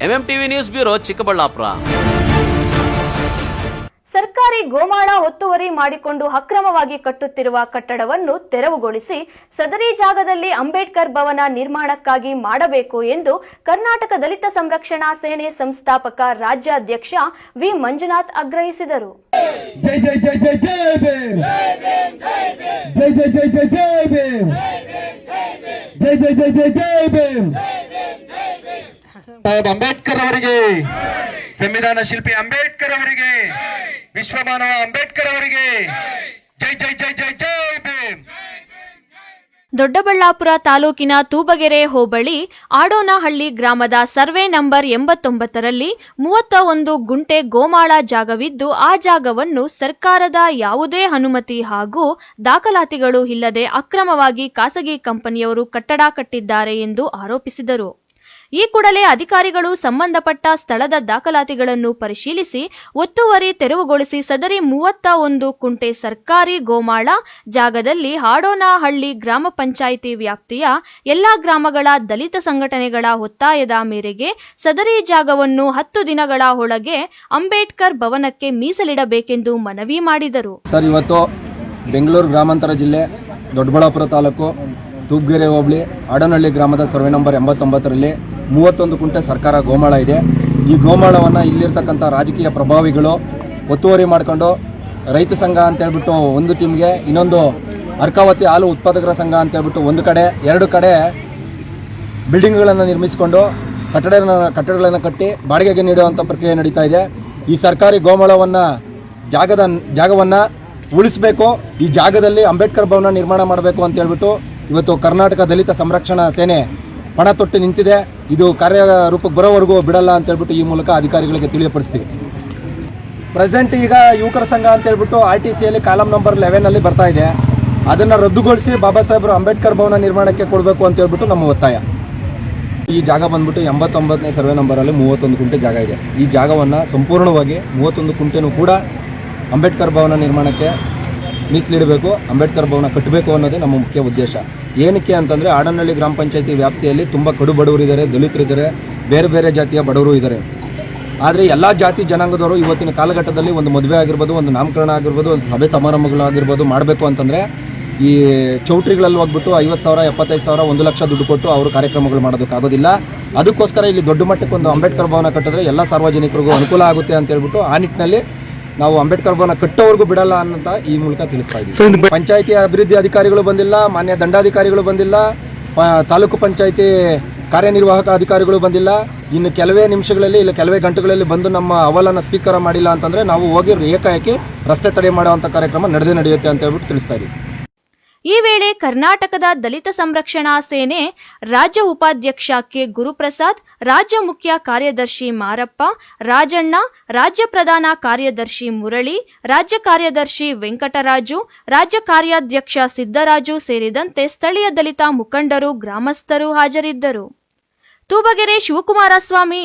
MMTV news bureau Chikkaballapur. ಸರ್ಕಾರಿ ಗೋಮಾಳ ಒತ್ತುವರಿ ಮಾಡಿಕೊಂಡು ಅಕ್ರಮವಾಗಿ ಕಟ್ಟುತ್ತಿರುವ ಕಟ್ಟಡವನ್ನು ತೆರವುಗೊಳಿಸಿ ಸದರಿ ಜಾಗದಲ್ಲಿ ಅಂಬೇಡ್ಕರ್ ಭವನ ನಿರ್ಮಾಣಕ್ಕಾಗಿ ಮಾಡಬೇಕು ಎಂದು ಕರ್ನಾಟಕ ದಲಿತ ಸಂರಕ್ಷಣಾ ಸೇನೆ ಸಂಸ್ಥಾಪಕ ರಾಜ್ಯಾಧ್ಯಕ್ಷ ವಿ ಮಂಜುನಾಥ್ ಆಗ್ರಹಿಸಿದರು. ಜೈ ಜೈ ಜೈ ಜೈ ಜೈ ಭೀಮ್, ಜೈ ಜೈ ಜೈ ಜೈ ಜೈ ಭೀಮ್, ಜೈ ಜೈ ಜೈ ಜೈ ಜೈ ಭೀಮ್. ಸಾಹೇಬ್ ಅಂಬೇಡ್ಕರ್ ಅವರಿಗೆ, ಸಂವಿಧಾನ ಶಿಲ್ಪಿ ಅಂಬೇಡ್ಕರ್ ಅವರಿಗೆ, ವಿಶ್ವಮಾನವ ಅಂಬೇಡ್ಕರ್ ಅವರಿಗೆ ಜೈ ಜೈ ಜೈ ಜೈ ಜೈ ಭೀಮ್. ದೊಡ್ಡಬಳ್ಳಾಪುರ ತಾಲೂಕಿನ ತೂಬಗೆರೆ ಹೋಬಳಿ ಆಡೋನಹಳ್ಳಿ ಗ್ರಾಮದ ಸರ್ವೆ ನಂಬರ್ 89ರಲ್ಲಿ 31 ಗುಂಟೆ ಗೋಮಾಳ ಜಾಗವಿದ್ದು, ಆ ಜಾಗವನ್ನು ಸರ್ಕಾರದ ಯಾವುದೇ ಅನುಮತಿ ಹಾಗೂ ದಾಖಲಾತಿಗಳು ಇಲ್ಲದೆ ಅಕ್ರಮವಾಗಿ ಖಾಸಗಿ ಕಂಪನಿಯವರು ಕಟ್ಟಡ ಕಟ್ಟಿದ್ದಾರೆ ಎಂದು ಆರೋಪಿಸಿದರು. ಈ ಕೂಡಲೇ ಅಧಿಕಾರಿಗಳು ಸಂಬಂಧಪಟ್ಟ ಸ್ಥಳದ ದಾಖಲಾತಿಗಳನ್ನು ಪರಿಶೀಲಿಸಿ ಒತ್ತುವರಿ ತೆರವುಗೊಳಿಸಿ ಸದರಿ 31 ಕುಂಟೆ ಸರ್ಕಾರಿ ಗೋಮಾಳ ಜಾಗದಲ್ಲಿ ಆಡೋನಹಳ್ಳಿ ಗ್ರಾಮ ಪಂಚಾಯಿತಿ ವ್ಯಾಪ್ತಿಯ ಎಲ್ಲಾ ಗ್ರಾಮಗಳ ದಲಿತ ಸಂಘಟನೆಗಳ ಒತ್ತಾಯದ ಮೇರೆಗೆ ಸದರಿ ಜಾಗವನ್ನು 10 ದಿನಗಳ ಒಳಗೆ ಅಂಬೇಡ್ಕರ್ ಭವನಕ್ಕೆ ಮೀಸಲಿಡಬೇಕೆಂದು ಮನವಿ ಮಾಡಿದರು. ಸರ್, ಇವತ್ತು ಬೆಂಗಳೂರು ಗ್ರಾಮಾಂತರ ಜಿಲ್ಲೆ ದೊಡ್ಡಬಳ್ಳಾಪುರ ತಾಲೂಕು ತೂಬಗೆರೆ ಹೋಬಳಿ ಆಡೋನಹಳ್ಳಿ ಗ್ರಾಮದ ಸರ್ವೆ ನಂಬರ್ 89ರಲ್ಲಿ 31 ಕುಂಟೆ ಸರ್ಕಾರ ಗೋಮಾಳ ಇದೆ. ಈ ಗೋಮಾಳವನ್ನು ಇಲ್ಲಿರ್ತಕ್ಕಂಥ ರಾಜಕೀಯ ಪ್ರಭಾವಿಗಳು ಒತ್ತುವರಿ ಮಾಡಿಕೊಂಡು ರೈತ ಸಂಘ ಅಂತೇಳ್ಬಿಟ್ಟು ಒಂದು ಟೀಮ್ಗೆ, ಇನ್ನೊಂದು ಅರ್ಕಾವತಿ ಹಾಲು ಉತ್ಪಾದಕರ ಸಂಘ ಅಂತೇಳ್ಬಿಟ್ಟು ಒಂದು ಕಡೆ, 2 ಕಡೆ ಬಿಲ್ಡಿಂಗ್ಗಳನ್ನು ನಿರ್ಮಿಸಿಕೊಂಡು ಕಟ್ಟಡಗಳನ್ನು ಕಟ್ಟಿ ಬಾಡಿಗೆಗೆ ನೀಡುವಂಥ ಪ್ರಕ್ರಿಯೆ ನಡೀತಾ ಇದೆ. ಈ ಸರ್ಕಾರಿ ಗೋಮಾಳವನ್ನು ಜಾಗವನ್ನು ಉಳಿಸಬೇಕು, ಈ ಜಾಗದಲ್ಲಿ ಅಂಬೇಡ್ಕರ್ ಭವನ ನಿರ್ಮಾಣ ಮಾಡಬೇಕು ಅಂತೇಳ್ಬಿಟ್ಟು ಇವತ್ತು ಕರ್ನಾಟಕ ದಲಿತ ಸಂರಕ್ಷಣಾ ಸೇನೆ ಪಣ ತೊಟ್ಟು ನಿಂತಿದೆ. ಇದು ಕಾರ್ಯರೂಪಕ್ಕೆ ಬರೋವರೆಗೂ ಬಿಡಲ್ಲ ಅಂತೇಳ್ಬಿಟ್ಟು ಈ ಮೂಲಕ ಅಧಿಕಾರಿಗಳಿಗೆ ತಿಳಿಯಪಡಿಸ್ತೀವಿ. ಪ್ರೆಸೆಂಟ್ ಈಗ ಯುವಕರ ಸಂಘ ಅಂತೇಳ್ಬಿಟ್ಟು RTCಯಲ್ಲಿ ಕಾಲಮ್ ನಂಬರ್ 11ನಲ್ಲಿ ಬರ್ತಾ ಇದೆ. ಅದನ್ನು ರದ್ದುಗೊಳಿಸಿ ಬಾಬಾ ಸಾಹೇಬರು ಅಂಬೇಡ್ಕರ್ ಭವನ ನಿರ್ಮಾಣಕ್ಕೆ ಕೊಡಬೇಕು ಅಂತೇಳ್ಬಿಟ್ಟು ನಮ್ಮ ಒತ್ತಾಯ. ಈ ಜಾಗ ಬಂದ್ಬಿಟ್ಟು 89ನೇ ಸರ್ವೆ ನಂಬರಲ್ಲಿ 31 ಕುಂಟೆ ಜಾಗ ಇದೆ. ಈ ಜಾಗವನ್ನು ಸಂಪೂರ್ಣವಾಗಿ 31 ಕುಂಟೆನೂ ಕೂಡ ಅಂಬೇಡ್ಕರ್ ಭವನ ನಿರ್ಮಾಣಕ್ಕೆ ಮೀಸಲಿಡಬೇಕು, ಅಂಬೇಡ್ಕರ್ ಭವನ ಕಟ್ಟಬೇಕು ಅನ್ನೋದೇ ನಮ್ಮ ಮುಖ್ಯ ಉದ್ದೇಶ. ಏನಕ್ಕೆ ಅಂತಂದರೆ ಆಡೋನಹಳ್ಳಿ ಗ್ರಾಮ ಪಂಚಾಯತಿ ವ್ಯಾಪ್ತಿಯಲ್ಲಿ ತುಂಬ ಕಡು ಬಡವರಿದ್ದಾರೆ, ದಲಿತರಿದ್ದಾರೆ, ಬೇರೆ ಬೇರೆ ಜಾತಿಯ ಬಡವರು ಇದ್ದಾರೆ. ಆದರೆ ಎಲ್ಲ ಜಾತಿ ಜನಾಂಗದವರು ಇವತ್ತಿನ ಕಾಲಘಟ್ಟದಲ್ಲಿ ಒಂದು ಮದುವೆ ಆಗಿರ್ಬೋದು, ಒಂದು ನಾಮಕರಣ ಆಗಿರ್ಬೋದು, ಒಂದು ಸಭೆ ಸಮಾರಂಭಗಳಾಗಿರ್ಬೋದು ಮಾಡಬೇಕು ಅಂತಂದರೆ ಈ ಚೌಟ್ರಿಗಳಲ್ಲಿ ಹೋಗ್ಬಿಟ್ಟು 50,000, 75,000, 1 ಲಕ್ಷ ದುಡ್ಡು ಕೊಟ್ಟು ಅವರು ಕಾರ್ಯಕ್ರಮಗಳು ಮಾಡೋದಕ್ಕಾಗೋದಿಲ್ಲ. ಅದಕ್ಕೋಸ್ಕರ ಇಲ್ಲಿ ದೊಡ್ಡ ಮಟ್ಟಕ್ಕೆ ಒಂದು ಅಂಬೇಡ್ಕರ್ ಭವನ ಕಟ್ಟಿದ್ರೆ ಎಲ್ಲ ಸಾರ್ವಜನಿಕರಿಗೂ ಅನುಕೂಲ ಆಗುತ್ತೆ ಅಂತ ಹೇಳ್ಬಿಟ್ಟು ಆ ನಿಟ್ಟಿನಲ್ಲಿ ನಾವು ಅಂಬೇಡ್ಕರ್ ಭವನ ಕಟ್ಟೋವರೆಗೂ ಬಿಡಲ್ಲ ಅನ್ನೋಂತ ಈ ಮೂಲಕ ತಿಳಿಸ್ತಾ ಇದ್ದೀವಿ. ಪಂಚಾಯಿತಿ ಅಭಿವೃದ್ಧಿ ಅಧಿಕಾರಿಗಳು ಬಂದಿಲ್ಲ, ಮಾನ್ಯ ದಂಡಾಧಿಕಾರಿಗಳು ಬಂದಿಲ್ಲ, ತಾಲೂಕು ಪಂಚಾಯಿತಿ ಕಾರ್ಯನಿರ್ವಾಹಕ ಅಧಿಕಾರಿಗಳು ಬಂದಿಲ್ಲ. ಇನ್ನು ಕೆಲವೇ ನಿಮಿಷಗಳಲ್ಲಿ ಇಲ್ಲ ಕೆಲವೇ ಗಂಟೆಗಳಲ್ಲಿ ಬಂದು ನಮ್ಮ ಅಹವಾಲನ್ನು ಸ್ವೀಕಾರ ಮಾಡಿಲ್ಲ ಅಂತಂದರೆ ನಾವು ಹೋಗಿ ಏಕಾಏಕಿ ರಸ್ತೆ ತಡೆ ಮಾಡುವಂಥ ಕಾರ್ಯಕ್ರಮ ನಡೆಯುತ್ತೆ ಅಂತ ಹೇಳ್ಬಿಟ್ಟು ತಿಳಿಸ್ತಾ ಇದ್ದೀವಿ. ಈ ವೇಳೆ ಕರ್ನಾಟಕದ ದಲಿತ ಸಂರಕ್ಷಣಾ ಸೇನೆ ರಾಜ್ಯ ಉಪಾಧ್ಯಕ್ಷ ಕೆ ಗುರುಪ್ರಸಾದ್, ರಾಜ್ಯ ಮುಖ್ಯ ಕಾರ್ಯದರ್ಶಿ ಮಾರಪ್ಪ, ರಾಜಣ್ಣ, ರಾಜ್ಯ ಪ್ರಧಾನ ಕಾರ್ಯದರ್ಶಿ ಮುರಳಿ, ರಾಜ್ಯ ಕಾರ್ಯದರ್ಶಿ ವೆಂಕಟರಾಜು, ರಾಜ್ಯ ಕಾರ್ಯಾಧ್ಯಕ್ಷ ಸಿದ್ದರಾಜು ಸೇರಿದಂತೆ ಸ್ಥಳೀಯ ದಲಿತ ಮುಖಂಡರು, ಗ್ರಾಮಸ್ಥರು ಹಾಜರಿದ್ದರು. ತೂಬಗೆರೆ ಶಿವಕುಮಾರಸ್ವಾಮಿ,